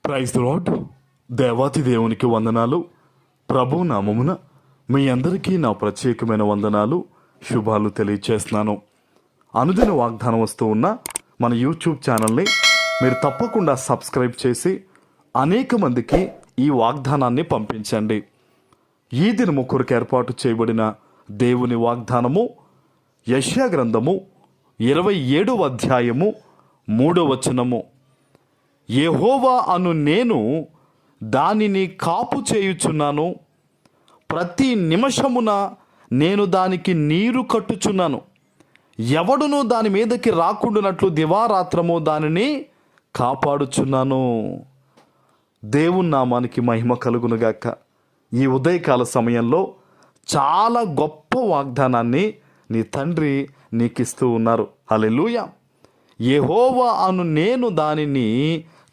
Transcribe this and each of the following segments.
Praise the lord. దేవాతి దేవునికి వందనాలు. ప్రభు నామమున మీ అందరికీ నా ప్రత్యేకమైన వందనాలు, శుభాలు తెలియచేస్తున్నాను. అనుదిన వాగ్దానం వస్తూ ఉన్న మన యూట్యూబ్ ఛానల్ని మీరు తప్పకుండా సబ్స్క్రైబ్ చేసి అనేక మందికి ఈ వాగ్దానాన్ని పంపించండి. ఈ దినము కొరకు ఏర్పాటు చేయబడిన దేవుని వాగ్దానము యెషయా గ్రంథము 27వ అధ్యాయము 3వ వచనము. యెహోవా అను నేను దానిని కాపు చేయుచున్నాను, ప్రతి నిమిషమున నేను దానికి నీరు కట్టుచున్నాను, ఎవడునూ దాని మీదకి రాకుండానట్లు దివారాత్రము దానిని కాపాడుచున్నాను. దేవుని నామానికి మహిమ కలుగునుగాక. ఈ ఉదయకాల సమయంలో చాలా గొప్ప వాగ్దానాన్ని నీ తండ్రి నీకిస్తూ ఉన్నారు. హల్లెలూయా. యెహోవా అను నేను దానిని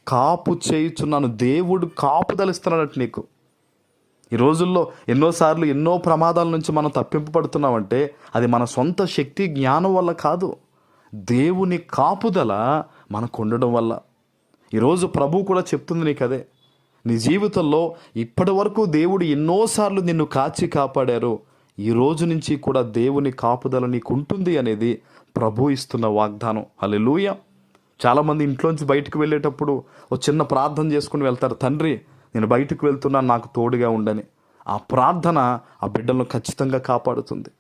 కాపు చేయుచున్నాను. దేవుడు కాపుదలిస్తున్నాడట నీకు. ఈ రోజుల్లో ఎన్నోసార్లు ఎన్నో ప్రమాదాల నుంచి మనం తప్పింపబడుతున్నామంటే అది మన సొంత శక్తి జ్ఞానం వల్ల కాదు, దేవుని కాపుదల మనకు ఉండడం వల్ల. ఈరోజు ప్రభు కూడా చెప్తుంది నీకు అదే. నీ జీవితంలో ఇప్పటి వరకు దేవుడు ఎన్నోసార్లు నిన్ను కాచి కాపాడారు, ఈ రోజు నుంచి కూడా దేవుని కాపుదల నీకు ఉంటుంది అనేది ప్రభు ఇస్తున్న వాగ్దానం. హల్లెలూయా. చాలామంది ఇంట్లోంచి బయటకు వెళ్ళేటప్పుడు ఒక చిన్న ప్రార్థన చేసుకుని వెళ్తారు. తండ్రి, నేను బయటకు వెళ్తున్నాను, నాకు తోడుగా ఉండని. ఆ ప్రార్థన ఆ బిడ్డలను ఖచ్చితంగా కాపాడుతుంది.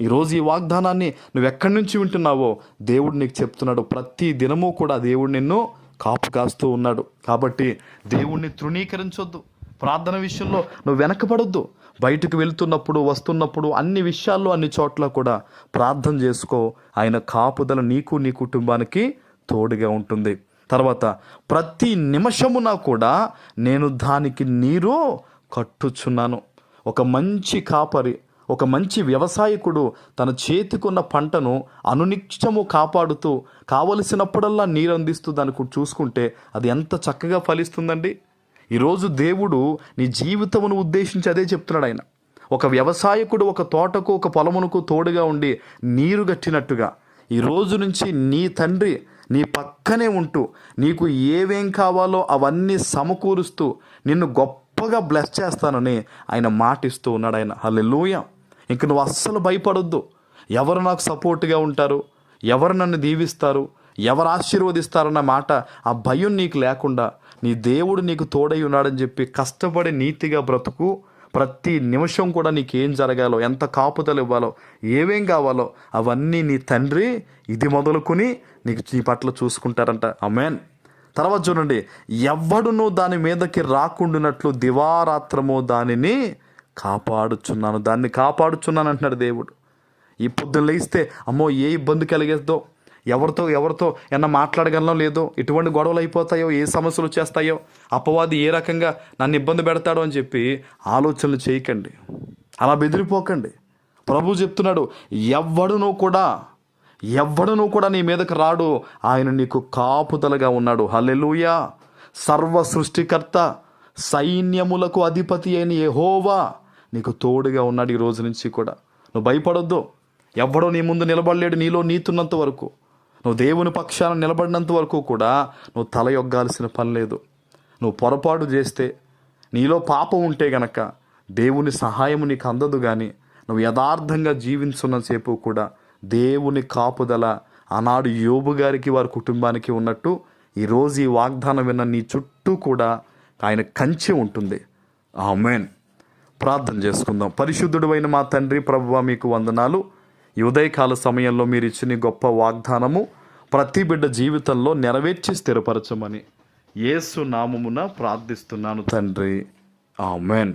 ఈరోజు ఈ వాగ్దానాన్ని నువ్వు ఎక్కడి నుంచి వింటున్నావో దేవుడు నీకు చెప్తున్నాడు. ప్రతి దినము కూడా దేవుడు నిన్ను కాపు కాస్తూ ఉన్నాడు. కాబట్టి దేవుణ్ణి తృణీకరించొద్దు. ప్రార్థన విషయంలో నువ్వు వెనకబడొద్దు. బయటకు వెళ్తున్నప్పుడు వస్తున్నప్పుడు అన్ని విషయాల్లో అన్ని చోట్ల కూడా ప్రార్థన చేసుకో. ఆయన కాపుదల నీకు నీ కుటుంబానికి తోడుగా ఉంటుంది. తర్వాత ప్రతి నిమిషమున కూడా నేను దానికి నీరు కట్టుచున్నాను. ఒక మంచి కాపరి, ఒక మంచి వ్యవసాయకుడు తన చేతికున్న పంటను అనునిత్యము కాపాడుతూ కావలసినప్పుడల్లా నీరు అందిస్తూ దానికి చూసుకుంటే అది ఎంత చక్కగా ఫలిస్తుందండి. ఈరోజు దేవుడు నీ జీవితమును ఉద్దేశించి అదే చెప్తున్నాడు. ఆయన ఒక వ్యవసాయకుడు ఒక తోటకు ఒక పొలమునకు తోడుగా ఉండి నీరు గట్టినట్టుగా ఈ రోజు నుంచి నీ తండ్రి నీ పక్కనే ఉంటూ నీకు ఏవేం కావాలో అవన్నీ సమకూరుస్తూ నిన్ను గొప్పగా బ్లెస్ చేస్తానని ఆయన మాటిస్తూ ఉన్నాడు. ఆయన హల్లెలూయా. ఇంక నువ్వు అస్సలు భయపడొద్దు. ఎవరు నాకు సపోర్ట్గా ఉంటారు, ఎవరు నన్ను దీవిస్తారు, ఎవరు ఆశీర్వదిస్తారన్న మాట, ఆ భయం నీకు లేకుండా నీ దేవుడు నీకు తోడై ఉన్నాడని చెప్పి కష్టపడి నీతిగా బ్రతుకు. ప్రతి నిమిషం కూడా నీకు ఏం జరగాలో, ఎంత కాపుదలు ఇవ్వాలో, ఏమేం కావాలో అవన్నీ నీ తండ్రి ఇది మొదలుకొని నీ పట్ల చూసుకుంటారంట. ఆమేన్. తర్వాత చూడండి, ఎవ్వడునూ దాని మీదకి రాకుండానట్లు దివారాత్రము దానిని కాపాడుచున్నాను. దాన్ని కాపాడుచున్నాను అంటున్నాడు దేవుడు. ఈ పొద్దున్న లేస్తే అమ్మో ఏ ఇబ్బంది కలిగేద్దో, ఎవరితో ఏమన్నా మాట్లాడగలనో లేదో, ఎటువంటి గొడవలు అయిపోతాయో, ఏ సమస్యలు వచ్చేస్తాయో, అపవాది ఏ రకంగా నన్ను ఇబ్బంది పెడతాడో అని చెప్పి ఆలోచనలు చేయకండి, అలా బెదిరిపోకండి. ప్రభు చెప్తున్నాడు, ఎవ్వడునూ కూడా నీ మీదకి రాడు, ఆయన నీకు కాపుదలగా ఉన్నాడు. హల్లెలూయా. సర్వ సృష్టికర్త సైన్యములకు అధిపతి అయిన యెహోవా నీకు తోడుగా ఉన్నాడు. ఈ రోజు నుంచి కూడా నువ్వు భయపడొద్దు. ఎవ్వడో నీ ముందు నిలబడలేడు. నీలో నీతున్నంత వరకు, నువ్వు దేవుని పక్షాన నిలబడినంత వరకు కూడా నువ్వు తల యొగ్గాల్సిన పని లేదు. నువ్వు పొరపాటు చేస్తే, నీలో పాపం ఉంటే గనక దేవుని సహాయము నీకు అందదు. కానీ నువ్వు యథార్థంగా జీవించున్నసేపు కూడా దేవుని కాపుదల ఆనాడు యోబు గారికి వారి కుటుంబానికి ఉన్నట్టు ఈరోజు ఈ వాగ్దానం విన్న నీ చుట్టూ కూడా ఆయన కంచె ఉంటుంది. ఆమేన్. ప్రార్థన చేసుకుందాం. పరిశుద్ధుడు అయిన మా తండ్రి, ప్రభువా మీకు వందనాలు. ఈ ఉదయకాల సమయంలో మీరు ఇచ్చిన గొప్ప వాగ్దానము ప్రతి బిడ్డ జీవితంలో నెరవేర్చి స్థిరపరచమని యేసు నామమున ప్రార్థిస్తున్నాను తండ్రి. ఆమేన్.